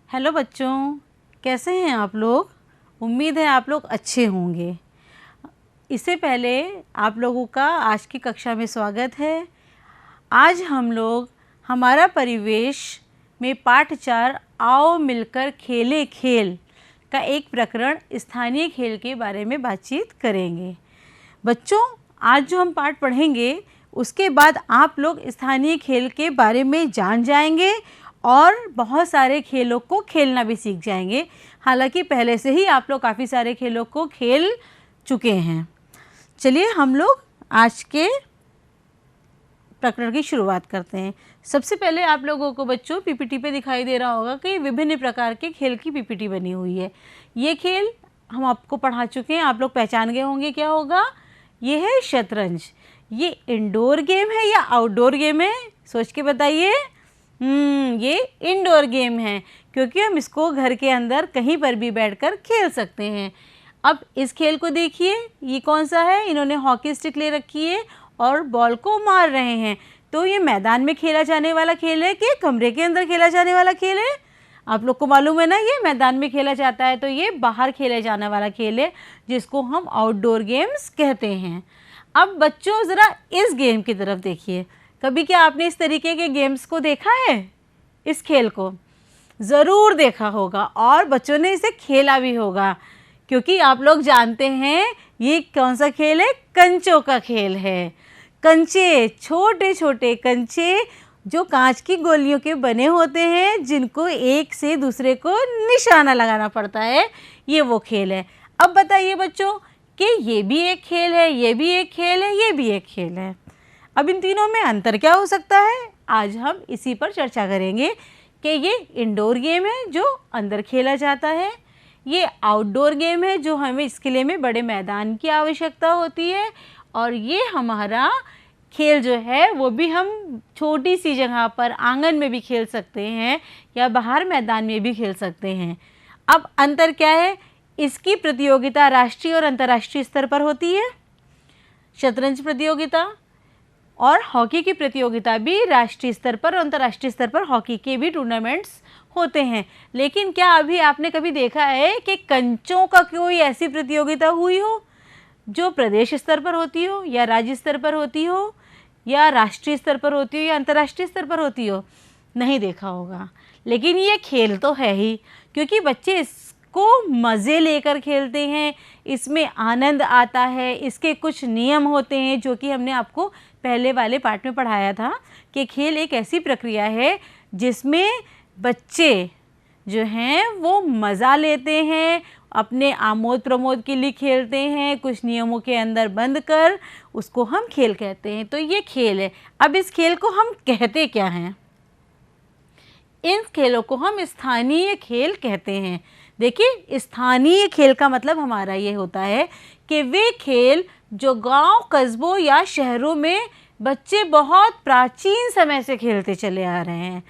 Hello बच्चों, कैसे हैं आप लोग। उम्मीद है आप लोग अच्छे होंगे। इससे पहले आप लोगों का आज की कक्षा में स्वागत है। आज हम लोग हमारा परिवेश में पाठ 4 आओ मिलकर खेले खेल का एक प्रकरण स्थानीय खेल के बारे में बातचीत करेंगे। बच्चों, आज जो हम पाठ पढ़ेंगे उसके बाद आप लोग स्थानीय खेल के बारे में जान जाएंगे और बहुत सारे खेलों को खेलना भी सीख जाएंगे। हालांकि पहले से ही आप लोग काफ़ी सारे खेलों को खेल चुके हैं। चलिए हम लोग आज के प्रकरण की शुरुआत करते हैं। सबसे पहले आप लोगों को बच्चों पीपीटी पे दिखाई दे रहा होगा कि विभिन्न प्रकार के खेल की पीपीटी बनी हुई है। ये खेल हम आपको पढ़ा चुके हैं, आप लोग पहचान गए होंगे क्या होगा। ये है शतरंज। ये इंडोर गेम है या आउटडोर गेम है, सोच के बताइए। ये इंडोर गेम है क्योंकि हम इसको घर के अंदर कहीं पर भी बैठकर खेल सकते हैं। अब इस खेल को देखिए, ये कौन सा है। इन्होंने हॉकी स्टिक ले रखी है और बॉल को मार रहे हैं। तो ये मैदान में खेला जाने वाला खेल है कि कमरे के अंदर खेला जाने वाला खेल है। आप लोग को मालूम है ना, ये मैदान में खेला जाता है, तो ये बाहर खेले जाने वाला खेल है जिसको हम आउटडोर गेम्स कहते हैं। अब बच्चों ज़रा इस गेम की तरफ देखिए। कभी क्या आपने इस तरीके के गेम्स को देखा है? इस खेल को ज़रूर देखा होगा और बच्चों ने इसे खेला भी होगा, क्योंकि आप लोग जानते हैं ये कौन सा खेल है। कंचों का खेल है। कंचे, छोटे छोटे कंचे जो कांच की गोलियों के बने होते हैं, जिनको एक से दूसरे को निशाना लगाना पड़ता है, ये वो खेल है। अब बताइए बच्चों कि ये भी एक खेल है, ये भी एक खेल है, ये भी एक खेल है। अब इन तीनों में अंतर क्या हो सकता है, आज हम इसी पर चर्चा करेंगे कि ये इंडोर गेम है जो अंदर खेला जाता है, ये आउटडोर गेम है जो हमें इसके लिए में बड़े मैदान की आवश्यकता होती है, और ये हमारा खेल जो है वो भी हम छोटी सी जगह पर आंगन में भी खेल सकते हैं या बाहर मैदान में भी खेल सकते हैं। अब अंतर क्या है, इसकी प्रतियोगिता राष्ट्रीय और अंतर्राष्ट्रीय स्तर पर होती है। शतरंज प्रतियोगिता और हॉकी की प्रतियोगिता भी राष्ट्रीय स्तर पर और अंतर्राष्ट्रीय स्तर पर हॉकी के भी टूर्नामेंट्स होते हैं। लेकिन क्या अभी आपने कभी देखा है कि कंचों का कोई ऐसी प्रतियोगिता हुई हो जो प्रदेश स्तर पर होती हो या राज्य स्तर पर होती हो या राष्ट्रीय स्तर पर होती हो या अंतर्राष्ट्रीय स्तर पर होती हो? नहीं देखा होगा। लेकिन ये खेल तो है ही, क्योंकि बच्चे इसको मज़े लेकर खेलते हैं, इसमें आनंद आता है। इसके कुछ नियम होते हैं जो कि हमने आपको पहले वाले पार्ट में पढ़ाया था कि खेल एक ऐसी प्रक्रिया है जिसमें बच्चे जो हैं वो मज़ा लेते हैं, अपने आमोद प्रमोद के लिए खेलते हैं, कुछ नियमों के अंदर बंद कर उसको हम खेल कहते हैं। तो ये खेल है। अब इस खेल को हम कहते क्या हैं? इन खेलों को हम स्थानीय खेल कहते हैं। देखिए, स्थानीय खेल का मतलब हमारा ये होता है कि वे खेल जो गांव, कस्बों या शहरों में बच्चे बहुत प्राचीन समय से खेलते चले आ रहे हैं।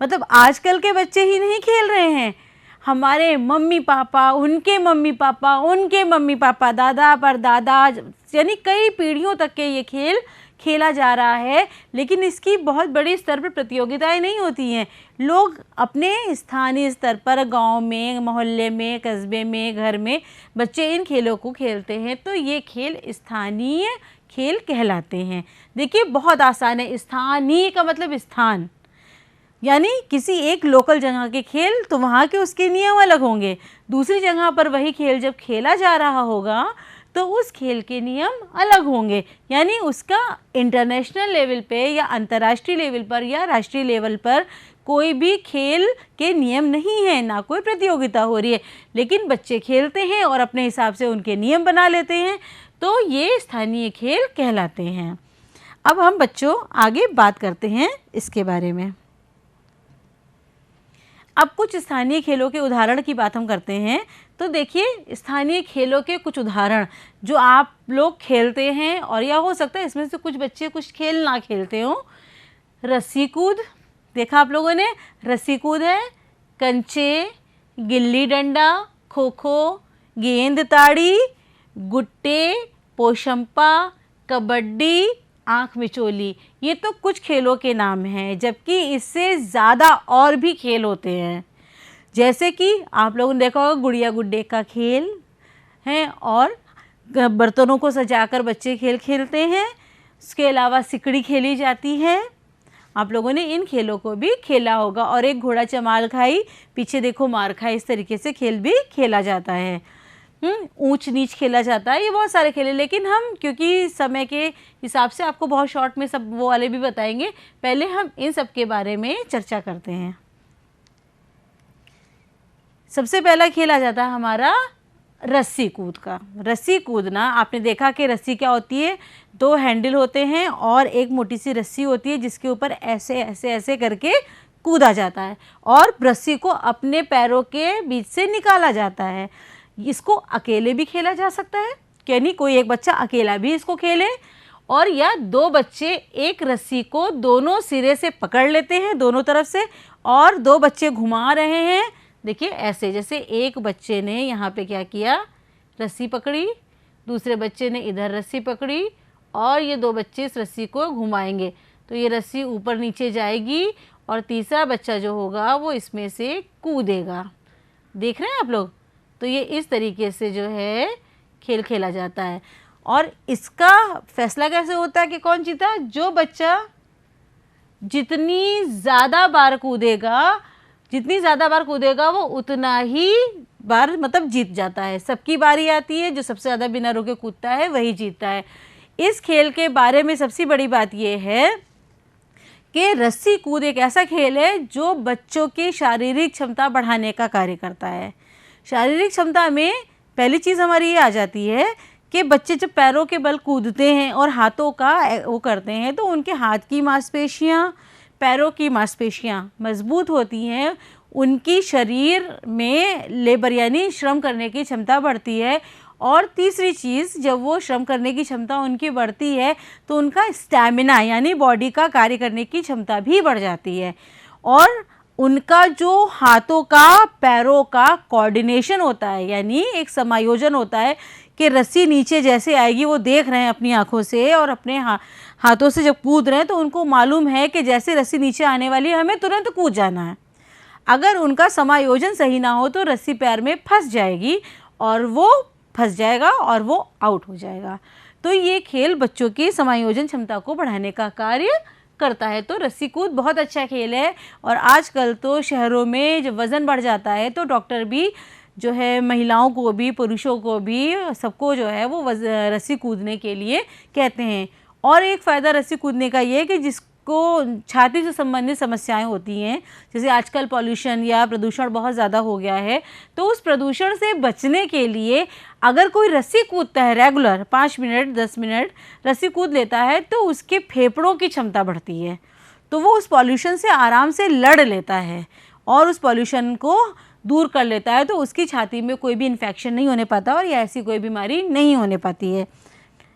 मतलब आजकल के बच्चे ही नहीं खेल रहे हैं, हमारे मम्मी पापा, उनके मम्मी पापा, उनके मम्मी पापा, दादा परदादा, यानी कई पीढ़ियों तक के ये खेल खेला जा रहा है। लेकिन इसकी बहुत बड़ी स्तर पर प्रतियोगिताएं नहीं होती हैं। लोग अपने स्थानीय स्तर पर गांव में, मोहल्ले में, कस्बे में, घर में बच्चे इन खेलों को खेलते हैं। तो ये खेल स्थानीय खेल कहलाते हैं। देखिए, बहुत आसान है। स्थानीय का मतलब स्थान, यानी किसी एक लोकल जगह के खेल, तो वहाँ के उसके नियम अलग होंगे। दूसरी जगह पर वही खेल जब खेला जा रहा होगा तो उस खेल के नियम अलग होंगे। यानी उसका इंटरनेशनल लेवल पे या अंतर्राष्ट्रीय लेवल पर या राष्ट्रीय लेवल पर कोई भी खेल के नियम नहीं है, ना कोई प्रतियोगिता हो रही है, लेकिन बच्चे खेलते हैं और अपने हिसाब से उनके नियम बना लेते हैं। तो ये स्थानीय खेल कहलाते हैं। अब हम बच्चों आगे बात करते हैं इसके बारे में। अब कुछ स्थानीय खेलों के उदाहरण की बात हम करते हैं। तो देखिए, स्थानीय खेलों के कुछ उदाहरण जो आप लोग खेलते हैं, और या हो सकता है इसमें से कुछ बच्चे कुछ खेल ना खेलते हों। रस्सी कूद, देखा आप लोगों ने, रस्सी कूद है। कंचे, गिल्ली डंडा, खो खो, गेंद ताड़ी, गुट्टे, पोशंपा, कबड्डी, आँख मिचोली, ये तो कुछ खेलों के नाम हैं, जबकि इससे ज़्यादा और भी खेल होते हैं। जैसे कि आप लोगों ने देखा होगा गुड़िया गुड्डे का खेल है, और बर्तनों को सजाकर बच्चे खेल खेलते हैं। उसके अलावा सिकड़ी खेली जाती है, आप लोगों ने इन खेलों को भी खेला होगा। और एक घोड़ा चमाल खाई, पीछे देखो मार खाई, इस तरीके से खेल भी खेला जाता है। ऊंच नीच खेला जाता है, ये बहुत सारे खेल हैं, लेकिन हम क्योंकि समय के हिसाब से आपको बहुत शॉर्ट में सब वो वाले भी बताएंगे, पहले हम इन सब के बारे में चर्चा करते हैं। सबसे पहला खेल आ जाता है हमारा रस्सी कूद का। रस्सी कूदना, आपने देखा कि रस्सी क्या होती है, 2 हैंडल होते हैं और एक मोटी सी रस्सी होती है जिसके ऊपर ऐसे ऐसे ऐसे करके कूदा जाता है और रस्सी को अपने पैरों के बीच से निकाला जाता है। इसको अकेले भी खेला जा सकता है, यानी कोई एक बच्चा अकेला भी इसको खेले, और या 2 बच्चे एक रस्सी को दोनों सिरे से पकड़ लेते हैं दोनों तरफ से, और 2 बच्चे घुमा रहे हैं। देखिए ऐसे, जैसे एक बच्चे ने यहाँ पे क्या किया, रस्सी पकड़ी, दूसरे बच्चे ने इधर रस्सी पकड़ी, और ये 2 बच्चे इस रस्सी को घुमाएंगे तो ये रस्सी ऊपर नीचे जाएगी और तीसरा बच्चा जो होगा वो इसमें से कूदेगा। देख रहे हैं आप लोग? तो ये इस तरीके से जो है खेल खेला जाता है। और इसका फैसला कैसे होता है कि कौन जीता? जो बच्चा जितनी ज़्यादा बार कूदेगा वो उतना ही बार मतलब जीत जाता है। सबकी बारी आती है, जो सबसे ज़्यादा बिना रुके कूदता है वही जीतता है। इस खेल के बारे में सबसे बड़ी बात यह है कि रस्सी कूद एक ऐसा खेल है जो बच्चों की शारीरिक क्षमता बढ़ाने का कार्य करता है। शारीरिक क्षमता में पहली चीज़ हमारी ये आ जाती है कि बच्चे जब पैरों के बल कूदते हैं और हाथों का वो करते हैं तो उनके हाथ की मांसपेशियाँ, पैरों की मांसपेशियाँ मजबूत होती हैं, उनकी शरीर में लेबर यानी श्रम करने की क्षमता बढ़ती है। और तीसरी चीज़, जब वो श्रम करने की क्षमता उनकी बढ़ती है तो उनका स्टैमिना यानी बॉडी का कार्य करने की क्षमता भी बढ़ जाती है, और उनका जो हाथों का पैरों का कोऑर्डिनेशन होता है यानी एक समायोजन होता है कि रस्सी नीचे जैसे आएगी वो देख रहे हैं अपनी आँखों से, और अपने हाथों से जब कूद रहे हैं तो उनको मालूम है कि जैसे रस्सी नीचे आने वाली है हमें तुरंत कूद जाना है। अगर उनका समायोजन सही ना हो तो रस्सी पैर में फंस जाएगी और वो फंस जाएगा और वो आउट हो जाएगा। तो ये खेल बच्चों की समायोजन क्षमता को बढ़ाने का कार्य करता है। तो रस्सी कूद बहुत अच्छा खेल है, और आजकल तो शहरों में जब वज़न बढ़ जाता है तो डॉक्टर भी जो है महिलाओं को भी पुरुषों को भी सबको जो है वो रस्सी कूदने के लिए कहते हैं। और एक फ़ायदा रस्सी कूदने का ये है कि जिसको छाती से संबंधित समस्याएं होती हैं, जैसे आजकल पॉल्यूशन या प्रदूषण बहुत ज़्यादा हो गया है, तो उस प्रदूषण से बचने के लिए अगर कोई रस्सी कूदता है रेगुलर 5 मिनट 10 मिनट रस्सी कूद लेता है तो उसके फेफड़ों की क्षमता बढ़ती है, तो वो उस पॉल्यूशन से आराम से लड़ लेता है और उस पॉल्यूशन को दूर कर लेता है, तो उसकी छाती में कोई भी इन्फेक्शन नहीं होने पाता और या ऐसी कोई बीमारी नहीं होने पाती है।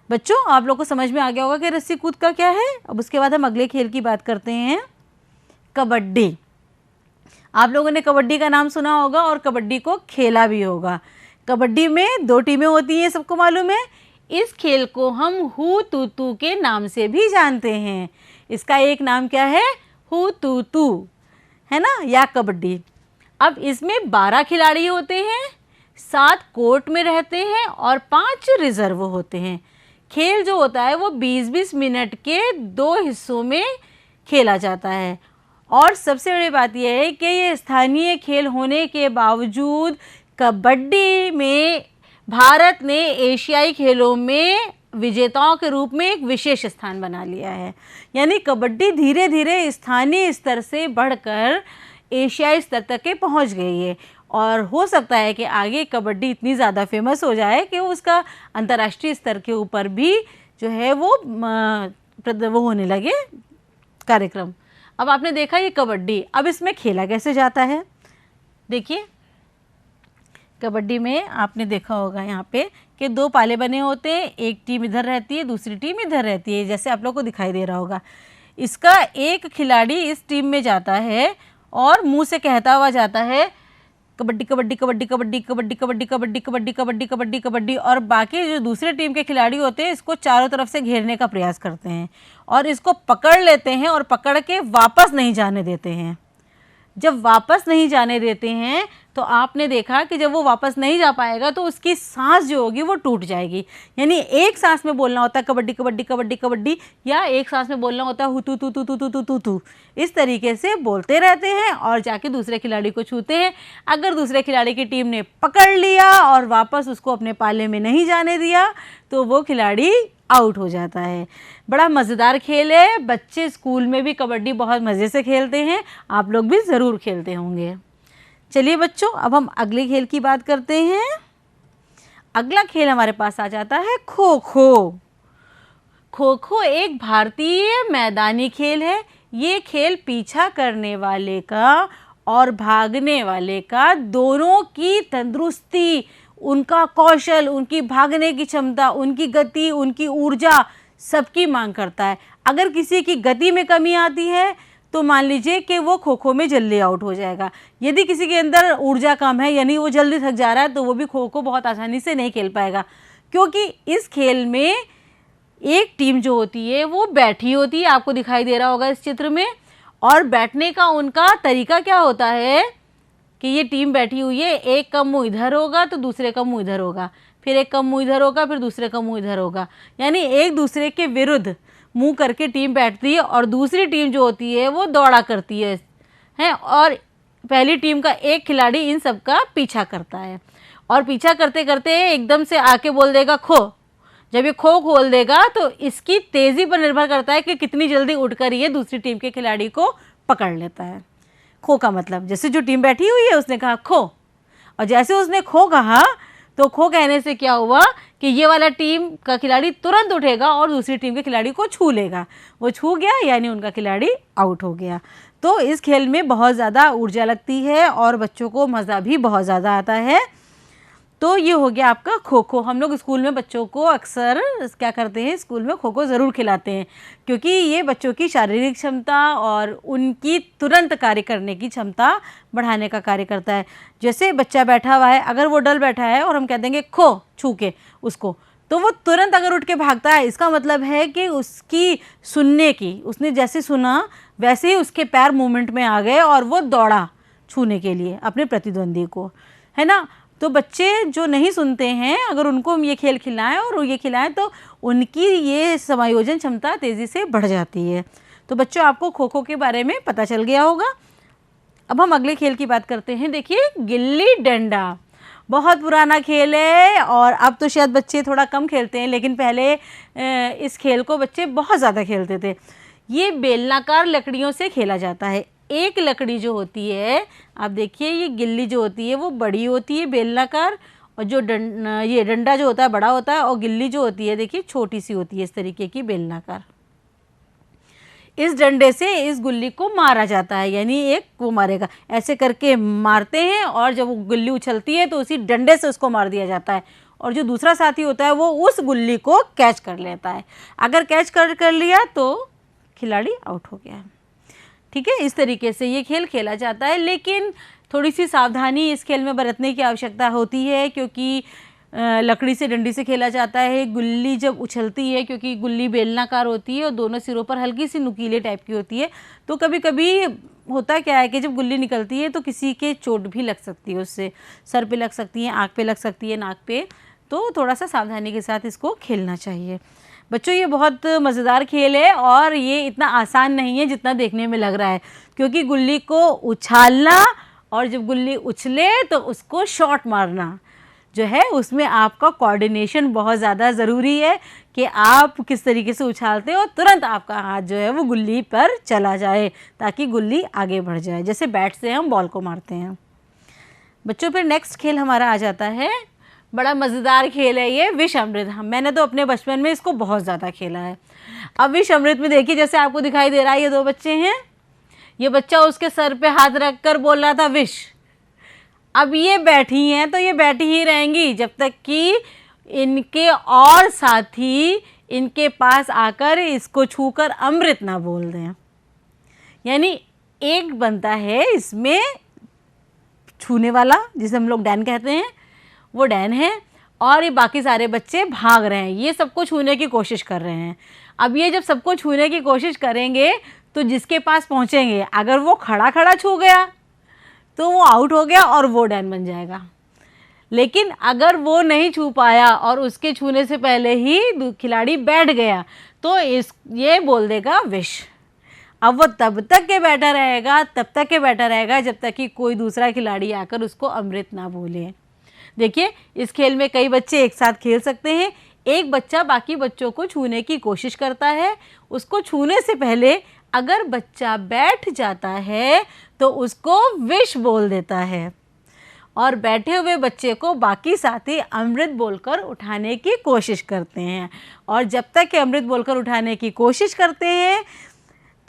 बच्चों, आप लोग को समझ में आ गया होगा कि रस्सी कूद का क्या है। अब उसके बाद हम अगले खेल की बात करते हैं, कबड्डी। आप लोगों ने कबड्डी का नाम सुना होगा और कबड्डी को खेला भी होगा। कबड्डी में 2 टीमें होती हैं, सबको मालूम है। इस खेल को हम हू तू तू के नाम से भी जानते हैं। इसका एक नाम क्या है? हू तू तू, है ना, या कबड्डी। अब इसमें 12 खिलाड़ी होते हैं, 7 कोर्ट में रहते हैं और 5 रिजर्व होते हैं। खेल जो होता है वो 20-20 मिनट के 2 हिस्सों में खेला जाता है। और सबसे बड़ी बात यह है कि ये स्थानीय खेल होने के बावजूद कबड्डी में भारत ने एशियाई खेलों में विजेताओं के रूप में एक विशेष स्थान बना लिया है। यानी कबड्डी धीरे धीरे स्थानीय स्तर से बढ़कर एशियाई स्तर तक के पहुंच गई है, और हो सकता है कि आगे कबड्डी इतनी ज़्यादा फेमस हो जाए कि उसका अंतर्राष्ट्रीय स्तर के ऊपर भी जो है वो होने लगे कार्यक्रम। अब आपने देखा ये कबड्डी, अब इसमें खेला कैसे जाता है। देखिए कबड्डी में आपने देखा होगा यहाँ पे कि 2 पाले बने होते हैं, एक टीम इधर रहती है दूसरी टीम इधर रहती है, जैसे आप लोग को दिखाई दे रहा होगा। इसका एक खिलाड़ी इस टीम में जाता है और मुंह से कहता हुआ जाता है कबड्डी कबड्डी कबड्डी कबड्डी कबड्डी कबड्डी कबड्डी कबड्डी कबड्डी कबड्डी कबड्डी, और बाकी जो दूसरे टीम के खिलाड़ी होते हैं इसको चारों तरफ से घेरने का प्रयास करते हैं और इसको पकड़ लेते हैं और पकड़ के वापस नहीं जाने देते हैं। जब वापस नहीं जाने देते हैं तो आपने देखा कि जब वो वापस नहीं जा पाएगा तो उसकी सांस जो होगी वो टूट जाएगी। यानी एक सांस में बोलना होता है कबड्डी कबड्डी कबड्डी कबड्डी, या एक सांस में बोलना होता है हुतू तू तू तू तू तू तू तू। इस तरीके से बोलते रहते हैं और जाके दूसरे खिलाड़ी को छूते हैं। अगर दूसरे खिलाड़ी की टीम ने पकड़ लिया और वापस उसको अपने पाले में नहीं जाने दिया तो वो खिलाड़ी आउट हो जाता है। बड़ा मज़ेदार खेल है, बच्चे स्कूल में भी कबड्डी बहुत मज़े से खेलते हैं, आप लोग भी ज़रूर खेलते होंगे। चलिए बच्चों, अब हम अगले खेल की बात करते हैं। अगला खेल हमारे पास आ जाता है खो खो। खो खो एक भारतीय मैदानी खेल है। ये खेल पीछा करने वाले का और भागने वाले का दोनों की तंदुरुस्ती, उनका कौशल, उनकी भागने की क्षमता, उनकी गति, उनकी ऊर्जा सबकी मांग करता है। अगर किसी की गति में कमी आती है तो मान लीजिए कि वो खो खो में जल्दी आउट हो जाएगा। यदि किसी के अंदर ऊर्जा कम है, यानी वो जल्दी थक जा रहा है, तो वो भी खो खो बहुत आसानी से नहीं खेल पाएगा। क्योंकि इस खेल में एक टीम जो होती है वो बैठी होती है, आपको दिखाई दे रहा होगा इस चित्र में। और बैठने का उनका तरीका क्या होता है कि ये टीम बैठी हुई है, एक का मुँह इधर होगा तो दूसरे का मुँह इधर होगा, फिर एक का मुँह इधर होगा, फिर दूसरे का मुँह इधर होगा। यानी एक दूसरे के विरुद्ध मुंह करके टीम बैठती है और दूसरी टीम जो होती है वो दौड़ा करती है और पहली टीम का एक खिलाड़ी इन सब का पीछा करता है और पीछा करते करते एकदम से आके बोल देगा खो। जब ये खो खोल देगा तो इसकी तेज़ी पर निर्भर करता है कि कितनी जल्दी उठकर ये दूसरी टीम के खिलाड़ी को पकड़ लेता है। खो का मतलब जैसे जो टीम बैठी हुई है उसने कहा खो, और जैसे उसने खो कहा तो खो कहने से क्या हुआ कि ये वाला टीम का खिलाड़ी तुरंत उठेगा और दूसरी टीम के खिलाड़ी को छू लेगा। वो छू गया यानी उनका खिलाड़ी आउट हो गया। तो इस खेल में बहुत ज़्यादा ऊर्जा लगती है और बच्चों को मज़ा भी बहुत ज़्यादा आता है। तो ये हो गया आपका खो खो। हम लोग स्कूल में बच्चों को अक्सर क्या करते हैं, स्कूल में खो खो ज़रूर खिलाते हैं, क्योंकि ये बच्चों की शारीरिक क्षमता और उनकी तुरंत कार्य करने की क्षमता बढ़ाने का कार्य करता है। जैसे बच्चा बैठा हुआ है, अगर वो डल बैठा है और हम कह देंगे खो छू के उसको, तो वो तुरंत अगर उठ के भागता है, इसका मतलब है कि उसकी सुनने की, उसने जैसे सुना वैसे ही उसके पैर मूवमेंट में आ गए और वो दौड़ा छूने के लिए अपने प्रतिद्वंदी को, है ना। तो बच्चे जो नहीं सुनते हैं, अगर उनको हम ये खेल खिलाएं और ये खिलाएं तो उनकी ये समायोजन क्षमता तेज़ी से बढ़ जाती है। तो बच्चों, आपको खो खो के बारे में पता चल गया होगा। अब हम अगले खेल की बात करते हैं। देखिए, गिल्ली डंडा बहुत पुराना खेल है और अब तो शायद बच्चे थोड़ा कम खेलते हैं, लेकिन पहले इस खेल को बच्चे बहुत ज़्यादा खेलते थे। ये बेलनाकार लकड़ियों से खेला जाता है। एक लकड़ी जो होती है, आप देखिए, ये गिल्ली जो होती है वो बड़ी होती है बेलनाकार, और जो ये डंडा जो होता है बड़ा होता है, और गिल्ली जो होती है देखिए छोटी सी होती है, इस तरीके की बेलनाकार। इस डंडे से इस गुल्ली को मारा जाता है, यानी एक वो मारेगा, ऐसे करके मारते हैं और जब वो गुल्ली उछलती है तो उसी डंडे से उसको मार दिया जाता है, और जो दूसरा साथी होता है वो उस गुल्ली को कैच कर लेता है। अगर कैच कर लिया तो खिलाड़ी आउट हो गया। ठीक है, इस तरीके से ये खेल खेला जाता है, लेकिन थोड़ी सी सावधानी इस खेल में बरतने की आवश्यकता होती है, क्योंकि लकड़ी से डंडी से खेला जाता है। गुल्ली जब उछलती है, क्योंकि गुल्ली बेलनाकार होती है और दोनों सिरों पर हल्की सी नुकीले टाइप की होती है, तो कभी कभी होता क्या है कि जब गुल्ली निकलती है तो किसी के चोट भी लग सकती है, उससे सर पे लग सकती है, आँख पे लग सकती है, नाक पे। तो थोड़ा सा सावधानी के साथ इसको खेलना चाहिए। बच्चों, ये बहुत मज़ेदार खेल है और ये इतना आसान नहीं है जितना देखने में लग रहा है, क्योंकि गुल्ली को उछालना और जब गुल्ली उछले तो उसको शॉट मारना जो है, उसमें आपका कोऑर्डिनेशन बहुत ज़्यादा ज़रूरी है कि आप किस तरीके से उछालते हो, तुरंत आपका हाथ जो है वो गुल्ली पर चला जाए ताकि गुल्ली आगे बढ़ जाए, जैसे बैट से हम बॉल को मारते हैं। बच्चों, फिर नेक्स्ट खेल हमारा आ जाता है, बड़ा मज़ेदार खेल है ये, विष अमृत। मैंने तो अपने बचपन में इसको बहुत ज़्यादा खेला है। अब विष अमृत में देखिए, जैसे आपको दिखाई दे रहा है, ये दो बच्चे हैं, ये बच्चा उसके सर पे हाथ रख कर बोल रहा था विष। अब ये बैठी हैं तो ये बैठी ही रहेंगी जब तक कि इनके और साथी इनके पास आकर इसको छूकर अमृत ना बोल दें। यानी एक बनता है इसमें छूने वाला, जिसे हम लोग डैन कहते हैं, वो डैन है, और ये बाकी सारे बच्चे भाग रहे हैं, ये सबको छूने की कोशिश कर रहे हैं। अब ये जब सबको छूने की कोशिश करेंगे तो जिसके पास पहुंचेंगे, अगर वो खड़ा खड़ा छू गया तो वो आउट हो गया और वो डैन बन जाएगा। लेकिन अगर वो नहीं छू पाया और उसके छूने से पहले ही खिलाड़ी बैठ गया तो ये बोल देगा विश। अब वो तब तक के बैठा रहेगा, तब तक के बैठा रहेगा जब तक कि कोई दूसरा खिलाड़ी आकर उसको अमृत ना बोले। देखिए, इस खेल में कई बच्चे एक साथ खेल सकते हैं। एक बच्चा बाकी बच्चों को छूने की कोशिश करता है। उसको छूने से पहले अगर बच्चा बैठ जाता है तो उसको विश बोल देता है और बैठे हुए बच्चे को बाकी साथी अमृत बोलकर उठाने की कोशिश करते हैं। और जब तक कि अमृत बोलकर उठाने की कोशिश करते हैं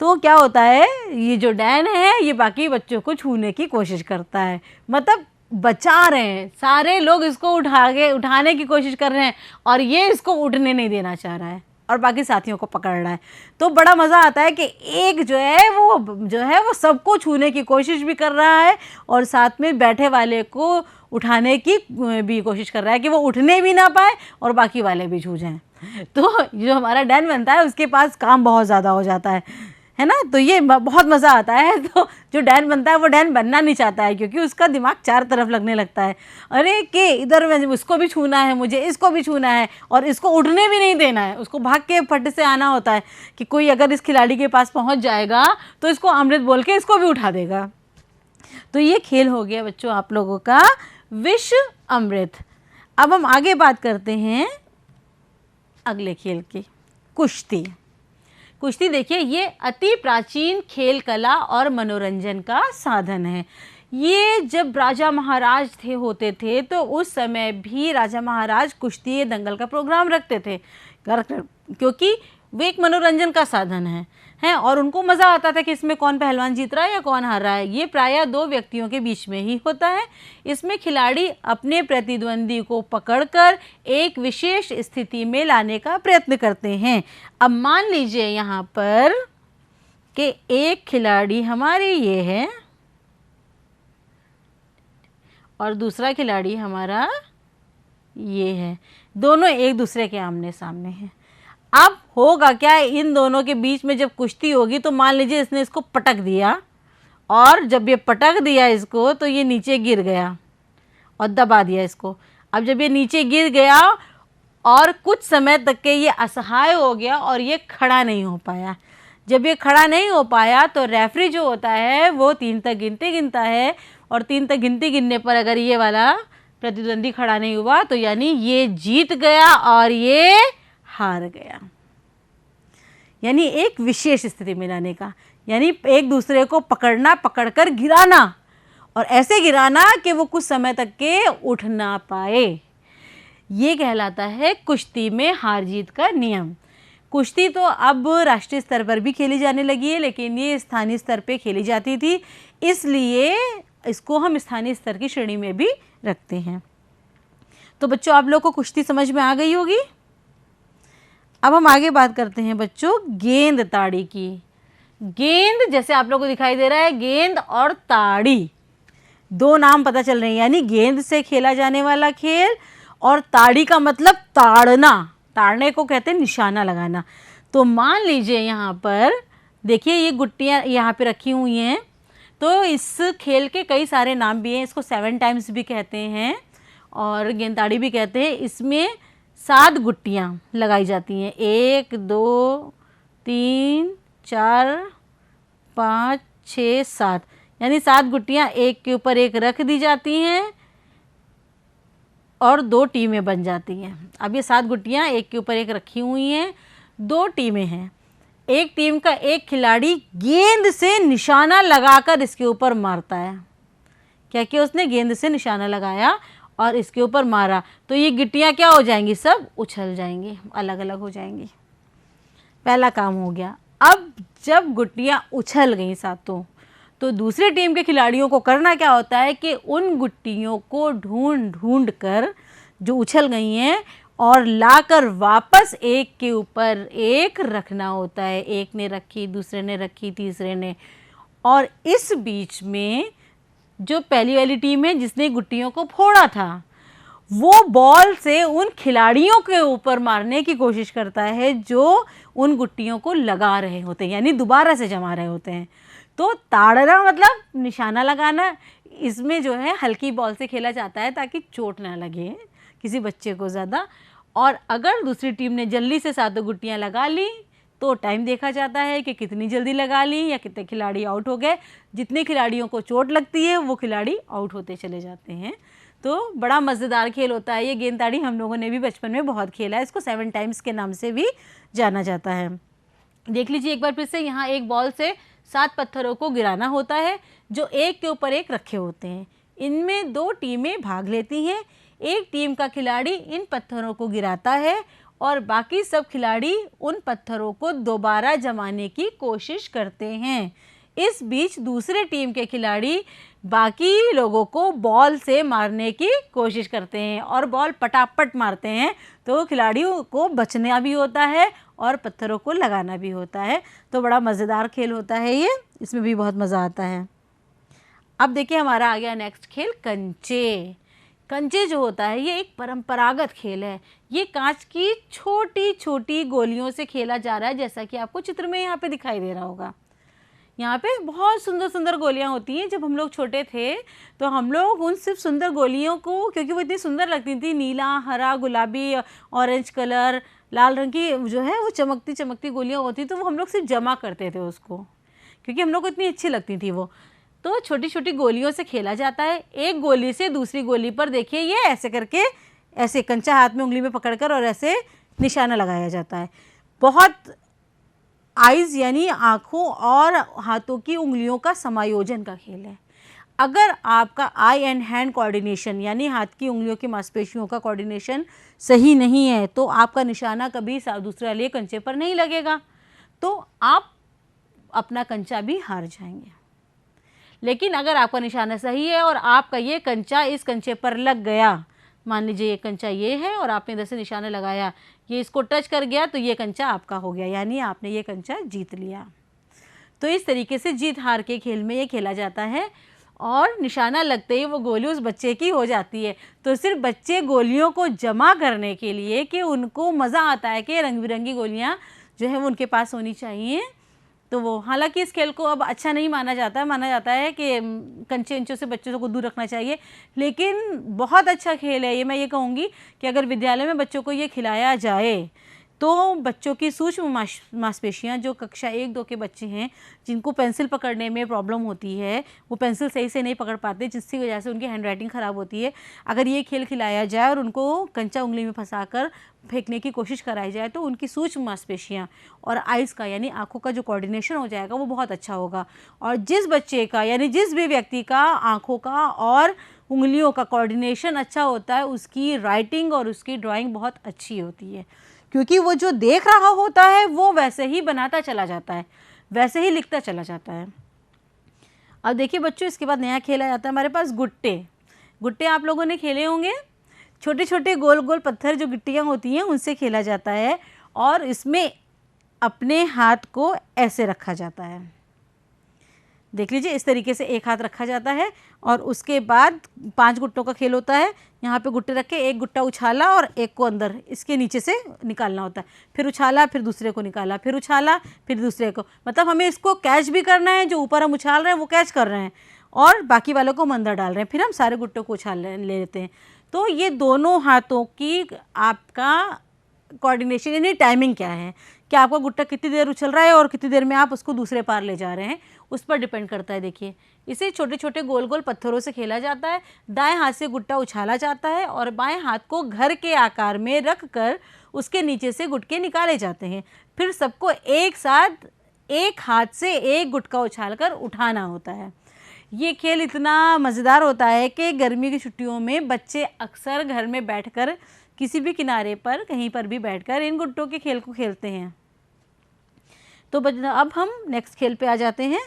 तो क्या होता है, ये जो डैन है ये बाकी बच्चों को छूने की कोशिश करता है, मतलब बचा रहे हैं। सारे लोग इसको उठाने की कोशिश कर रहे हैं और ये इसको उठने नहीं देना चाह रहा है और बाकी साथियों को पकड़ रहा है। तो बड़ा मज़ा आता है कि एक जो है वो सबको छूने की कोशिश भी कर रहा है और साथ में बैठे वाले को उठाने की भी कोशिश कर रहा है कि वो उठने भी ना पाए और बाकी वाले भी छू जाएं। तो जो हमारा डैन बनता है उसके पास काम बहुत ज़्यादा हो जाता है ना। तो ये बहुत मज़ा आता है। तो जो डैन बनता है वो डैन बनना नहीं चाहता है क्योंकि उसका दिमाग चार तरफ लगने लगता है। अरे कि इधर में उसको भी छूना है, मुझे इसको भी छूना है और इसको उठने भी नहीं देना है। उसको भाग के फट से आना होता है कि कोई अगर इस खिलाड़ी के पास पहुंच जाएगा तो इसको अमृत बोल के इसको भी उठा देगा। तो ये खेल हो गया बच्चों आप लोगों का विश अमृत। अब हम आगे बात करते हैं अगले खेल की, कुश्ती। कुश्ती देखिए, ये अति प्राचीन खेल कला और मनोरंजन का साधन है। ये जब राजा महाराज होते थे तो उस समय भी राजा महाराज कुश्ती दंगल का प्रोग्राम रखते थे क्योंकि वे एक मनोरंजन का साधन है और उनको मज़ा आता था कि इसमें कौन पहलवान जीत रहा है या कौन हार रहा है। ये प्रायः दो व्यक्तियों के बीच में ही होता है। इसमें खिलाड़ी अपने प्रतिद्वंदी को पकड़कर एक विशेष स्थिति में लाने का प्रयत्न करते हैं। अब मान लीजिए यहाँ पर कि एक खिलाड़ी हमारे ये है और दूसरा खिलाड़ी हमारा ये है, दोनों एक दूसरे के आमने सामने हैं। अब होगा क्या, इन दोनों के बीच में जब कुश्ती होगी तो मान लीजिए इसने इसको पटक दिया और जब ये पटक दिया इसको तो ये नीचे गिर गया और दबा दिया इसको। अब जब ये नीचे गिर गया और कुछ समय तक के ये असहाय हो गया और ये खड़ा नहीं हो पाया। जब ये खड़ा नहीं हो पाया तो रेफरी जो होता है वो 3 तक गिनता है और 3 तक गिनने पर अगर ये वाला प्रतिद्वंदी खड़ा नहीं हुआ तो यानी ये जीत गया और ये हार गया। यानी एक विशेष स्थिति में लाने का, यानी एक दूसरे को पकड़कर गिराना और ऐसे गिराना कि वो कुछ समय तक के उठ ना पाए। ये कहलाता है कुश्ती में हार जीत का नियम। कुश्ती तो अब राष्ट्रीय स्तर पर भी खेली जाने लगी है, लेकिन ये स्थानीय स्तर पे खेली जाती थी, इसलिए इसको हम स्थानीय स्तर की श्रेणी में भी रखते हैं। तो बच्चों, आप लोग को कुश्ती समझ में आ गई होगी। अब हम आगे बात करते हैं बच्चों गेंद ताड़ी की। गेंद जैसे आप लोगों को दिखाई दे रहा है, गेंद और ताड़ी दो नाम पता चल रहे हैं, यानी गेंद से खेला जाने वाला खेल और ताड़ी का मतलब ताड़ना, ताड़ने को कहते हैं निशाना लगाना। तो मान लीजिए यहाँ पर देखिए ये गुट्टियाँ यहाँ पे रखी हुई हैं। तो इस खेल के कई सारे नाम भी हैं, इसको 7 टाइम्स भी कहते हैं और गेंद-ताड़ी भी कहते हैं। इसमें 7 गुट्टियाँ लगाई जाती हैं, 1 2 3 4 5 6 7, यानी 7 गुट्टियाँ एक के ऊपर एक रख दी जाती हैं और 2 टीमें बन जाती हैं। अब ये 7 गुट्टियाँ एक के ऊपर एक रखी हुई हैं, 2 टीमें हैं। एक टीम का एक खिलाड़ी गेंद से निशाना लगाकर इसके ऊपर मारता है। क्या किया उसने, गेंद से निशाना लगाया और इसके ऊपर मारा, तो ये गिट्टियाँ क्या हो जाएंगी, सब उछल जाएंगी, अलग अलग हो जाएंगी। पहला काम हो गया। अब जब गुट्टियाँ उछल गई सातों, तो दूसरी टीम के खिलाड़ियों को करना क्या होता है कि उन गुट्टियों को ढूंढ कर जो उछल गई हैं और लाकर वापस एक के ऊपर एक रखना होता है। एक ने रखी, दूसरे ने रखी, तीसरे ने, और इस बीच में जो पहली वाली टीम है जिसने गुट्टियों को फोड़ा था, वो बॉल से उन खिलाड़ियों के ऊपर मारने की कोशिश करता है जो उन गुट्टियों को लगा रहे होते हैं, यानी दोबारा से जमा रहे होते हैं। तो ताड़ना मतलब निशाना लगाना, इसमें जो है हल्की बॉल से खेला जाता है ताकि चोट ना लगे किसी बच्चे को ज़्यादा। और अगर दूसरी टीम ने जल्दी से सातों गुट्टियाँ लगा ली तो टाइम देखा जाता है कि कितनी जल्दी लगा ली या कितने खिलाड़ी आउट हो गए। जितने खिलाड़ियों को चोट लगती है वो खिलाड़ी आउट होते चले जाते हैं। तो बड़ा मज़ेदार खेल होता है ये। गेंदताड़ी हम लोगों ने भी बचपन में बहुत खेला है। इसको 7 टाइम्स के नाम से भी जाना जाता है। देख लीजिए एक बार फिर से, यहाँ एक बॉल से 7 पत्थरों को गिराना होता है जो एक के ऊपर एक रखे होते हैं। इनमें 2 टीमें भाग लेती हैं। एक टीम का खिलाड़ी इन पत्थरों को गिराता है और बाकी सब खिलाड़ी उन पत्थरों को दोबारा जमाने की कोशिश करते हैं। इस बीच दूसरे टीम के खिलाड़ी बाकी लोगों को बॉल से मारने की कोशिश करते हैं और बॉल पटापट मारते हैं। तो खिलाड़ियों को बचना भी होता है और पत्थरों को लगाना भी होता है। तो बड़ा मज़ेदार खेल होता है ये, इसमें भी बहुत मज़ा आता है। अब देखिए हमारा आ गया नेक्स्ट खेल कंचे। कंचे जो होता है ये एक परंपरागत खेल है। ये कांच की छोटी छोटी गोलियों से खेला जा रहा है, जैसा कि आपको चित्र में यहाँ पे दिखाई दे रहा होगा। यहाँ पे बहुत सुंदर सुंदर गोलियाँ होती हैं। जब हम लोग छोटे थे तो हम लोग उन सिर्फ सुंदर गोलियों को, क्योंकि वो इतनी सुंदर लगती थी, नीला, हरा, गुलाबी, ऑरेंज कलर, लाल रंग की जो है वो चमकती चमकती गोलियाँ होती, तो वो हम लोग सिर्फ जमा करते थे उसको, क्योंकि हम लोग को इतनी अच्छी लगती थी वो। तो छोटी छोटी गोलियों से खेला जाता है। एक गोली से दूसरी गोली पर देखिए ये ऐसे करके, ऐसे कंचा हाथ में उंगली में पकड़कर और ऐसे निशाना लगाया जाता है। बहुत आइज़ यानी आँखों और हाथों की उंगलियों का समायोजन का खेल है। अगर आपका आई एंड हैंड कोऑर्डिनेशन यानी हाथ की उंगलियों की मांसपेशियों का कोऑर्डिनेशन सही नहीं है तो आपका निशाना कभी दूसरे वाले कंचे पर नहीं लगेगा, तो आप अपना कंचा भी हार जाएंगे। लेकिन अगर आपका निशाना सही है और आपका ये कंचा इस कंचे पर लग गया, मान लीजिए ये कंचा ये है और आपने इधर से निशाना लगाया, ये इसको टच कर गया तो ये कंचा आपका हो गया, यानी आपने ये कंचा जीत लिया। तो इस तरीके से जीत हार के खेल में ये खेला जाता है और निशाना लगते ही वो गोली उस बच्चे की हो जाती है। तो सिर्फ बच्चे गोलियों को जमा करने के लिए कि उनको मज़ा आता है कि रंग बिरंगी गोलियाँ जो है वो उनके पास होनी चाहिए, तो वो, हालांकि इस खेल को अब अच्छा नहीं माना जाता है। माना जाता है कि कंचे इंचों से बच्चों को दूर रखना चाहिए, लेकिन बहुत अच्छा खेल है ये। मैं ये कहूँगी कि अगर विद्यालय में बच्चों को ये खिलाया जाए तो बच्चों की सूक्ष्म मांसपेशियाँ, जो कक्षा 1-2 के बच्चे हैं जिनको पेंसिल पकड़ने में प्रॉब्लम होती है, वो पेंसिल सही से नहीं पकड़ पाते, जिसकी वजह से उनकी हैंडराइटिंग ख़राब होती है, अगर ये खेल खिलाया जाए और उनको कंचा उंगली में फंसाकर फेंकने की कोशिश कराई जाए तो उनकी सूक्ष्म मांसपेशियाँ और आइज़ का यानी आँखों का जो कोऑर्डिनेशन हो जाएगा वो बहुत अच्छा होगा। और जिस बच्चे का यानी जिस भी व्यक्ति का आँखों का और उंगलियों का कोऑर्डिनेशन अच्छा होता है, उसकी राइटिंग और उसकी ड्राइंग बहुत अच्छी होती है, क्योंकि वो जो देख रहा होता है वो वैसे ही बनाता चला जाता है, वैसे ही लिखता चला जाता है। अब देखिए बच्चों, इसके बाद नया खेला जाता है हमारे पास गुट्टे। गुट्टे आप लोगों ने खेले होंगे। छोटे छोटे गोल गोल पत्थर जो गिट्टियाँ होती हैं उनसे खेला जाता है और इसमें अपने हाथ को ऐसे रखा जाता है। देख लीजिए इस तरीके से एक हाथ रखा जाता है और उसके बाद 5 गुट्टों का खेल होता है। यहाँ पे गुट्टे रख के एक गुट्टा उछाला और एक को अंदर इसके नीचे से निकालना होता है, फिर उछाला, फिर दूसरे को निकाला, फिर उछाला, फिर दूसरे को, मतलब हमें इसको कैच भी करना है, जो ऊपर हम उछाल रहे हैं वो कैच कर रहे हैं और बाकी वालों को हम अंदर डाल रहे हैं, फिर हम सारे गुट्टों को उछाल ले लेते हैं। तो ये दोनों हाथों की आपका कोऑर्डिनेशन यानी टाइमिंग क्या है कि आपका गुट्टा कितनी देर उछल रहा है और कितनी देर में आप उसको दूसरे पार ले जा रहे हैं, उस पर डिपेंड करता है। देखिए इसे छोटे छोटे गोल गोल पत्थरों से खेला जाता है। दाएं हाथ से गुट्टा उछाला जाता है और बाएं हाथ को घर के आकार में रख कर उसके नीचे से गुटके निकाले जाते हैं। फिर सबको एक साथ एक हाथ से एक गुटका उछाल कर उठाना होता है। ये खेल इतना मज़ेदार होता है कि गर्मी की छुट्टियों में बच्चे अक्सर घर में बैठकर किसी भी किनारे पर कहीं पर भी बैठकर इन गुट्टों के खेल को खेलते हैं। तो अब हम नेक्स्ट खेल पे आ जाते हैं,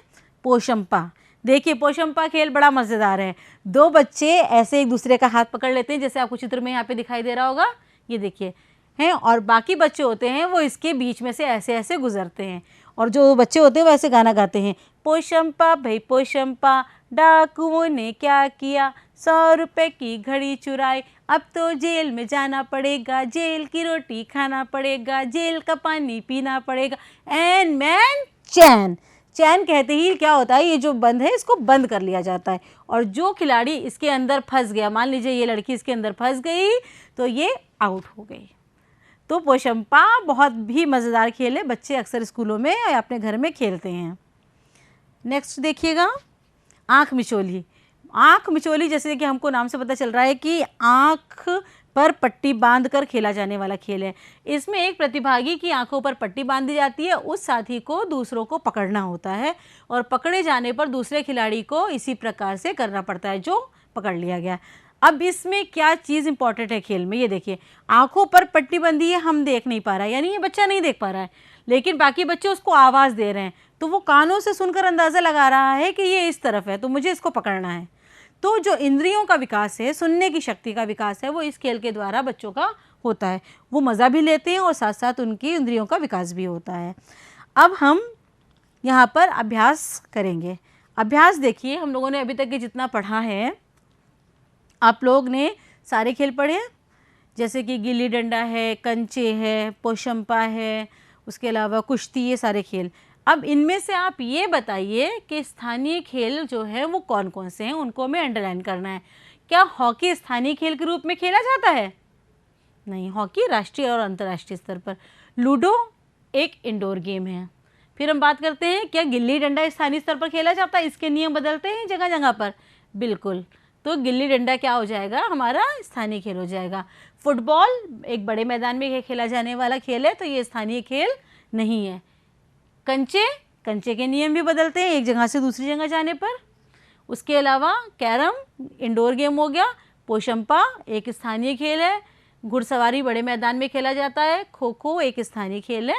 पोशंपा। देखिए पोशंपा खेल बड़ा मज़ेदार है। 2 बच्चे ऐसे एक दूसरे का हाथ पकड़ लेते हैं, जैसे आपको चित्र में यहाँ पे दिखाई दे रहा होगा, ये देखिए हैं, और बाकी बच्चे होते हैं वो इसके बीच में से ऐसे ऐसे गुजरते हैं और जो बच्चे होते हैं वो ऐसे गाना गाते हैं, पोशंपा भाई पोशंपा, डाकुओं ने क्या किया, 100 रुपए की घड़ी चुराई, अब तो जेल में जाना पड़ेगा, जेल की रोटी खाना पड़ेगा, जेल का पानी पीना पड़ेगा, एन मैन चैन, चैन कहते ही क्या होता है, ये जो बंद है इसको बंद कर लिया जाता है, और जो खिलाड़ी इसके अंदर फंस गया, मान लीजिए ये लड़की इसके अंदर फंस गई तो ये आउट हो गई। तो पोशंपा बहुत भी मज़ेदार खेल है, बच्चे अक्सर स्कूलों में या अपने घर में खेलते हैं। नेक्स्ट देखिएगा, आँख मिचोली। आँख मिचोली जैसे कि हमको नाम से पता चल रहा है कि आँख पर पट्टी बांधकर खेला जाने वाला खेल है। इसमें एक प्रतिभागी की आंखों पर पट्टी बांधी जाती है, उस साथी को दूसरों को पकड़ना होता है और पकड़े जाने पर दूसरे खिलाड़ी को इसी प्रकार से करना पड़ता है जो पकड़ लिया गया। अब इसमें क्या चीज़ इंपॉर्टेंट है खेल में, ये देखिए, आंखों पर पट्टी बंधी है, हम देख नहीं पा रहा है, यानी ये बच्चा नहीं देख पा रहा है, लेकिन बाकी बच्चे उसको आवाज़ दे रहे हैं, तो वो कानों से सुनकर अंदाज़ा लगा रहा है कि ये इस तरफ है तो मुझे इसको पकड़ना है। तो जो इंद्रियों का विकास है, सुनने की शक्ति का विकास है, वो इस खेल के द्वारा बच्चों का होता है। वो मज़ा भी लेते हैं और साथ साथ उनकी इंद्रियों का विकास भी होता है। अब हम यहाँ पर अभ्यास करेंगे। अभ्यास देखिए, हम लोगों ने अभी तक के जितना पढ़ा है, आप लोग ने सारे खेल पढ़े, जैसे कि गिल्ली डंडा है, कंचे है, पोशंपा है, उसके अलावा कुश्ती, ये सारे खेल। अब इनमें से आप ये बताइए कि स्थानीय खेल जो है वो कौन कौन से हैं, उनको हमें अंडरलाइन करना है। क्या हॉकी स्थानीय खेल के रूप में खेला जाता है? नहीं, हॉकी राष्ट्रीय और अंतर्राष्ट्रीय स्तर पर। लूडो एक इंडोर गेम है। फिर हम बात करते हैं, क्या गिल्ली डंडा स्थानीय स्तर पर खेला जाता है? इसके नियम बदलते हैं जगह जगह पर, बिल्कुल। तो गिल्ली डंडा क्या हो जाएगा, हमारा स्थानीय खेल हो जाएगा। फुटबॉल एक बड़े मैदान में खेला जाने वाला खेल है, तो ये स्थानीय खेल नहीं है। कंचे के नियम भी बदलते हैं एक जगह से दूसरी जगह जाने पर। उसके अलावा कैरम इंडोर गेम हो गया। पोशंपा एक स्थानीय खेल है। घुड़सवारी बड़े मैदान में खेला जाता है। खो खो एक स्थानीय खेल है।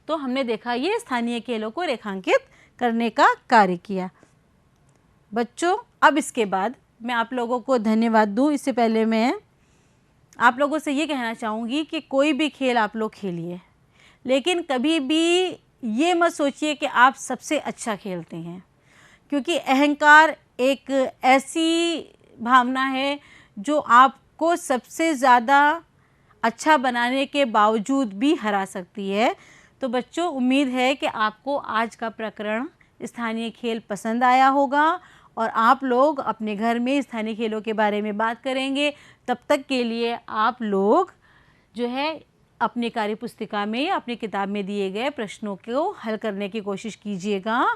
तो हमने देखा ये स्थानीय खेलों को रेखांकित करने का कार्य किया। बच्चों, अब इसके बाद मैं आप लोगों को धन्यवाद दूं, इससे पहले मैं आप लोगों से ये कहना चाहूँगी कि कोई भी खेल आप लोग खेलिए, लेकिन कभी भी ये मत सोचिए कि आप सबसे अच्छा खेलते हैं, क्योंकि अहंकार एक ऐसी भावना है जो आपको सबसे ज़्यादा अच्छा बनाने के बावजूद भी हरा सकती है। तो बच्चों, उम्मीद है कि आपको आज का प्रकरण स्थानीय खेल पसंद आया होगा और आप लोग अपने घर में स्थानीय खेलों के बारे में बात करेंगे। तब तक के लिए आप लोग जो है अपनी कार्यपुस्तिका में, अपनी किताब में दिए गए प्रश्नों को हल करने की कोशिश कीजिएगा।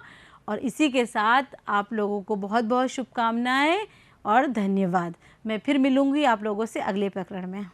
और इसी के साथ आप लोगों को बहुत बहुत शुभकामनाएं और धन्यवाद। मैं फिर मिलूँगी आप लोगों से अगले प्रकरण में।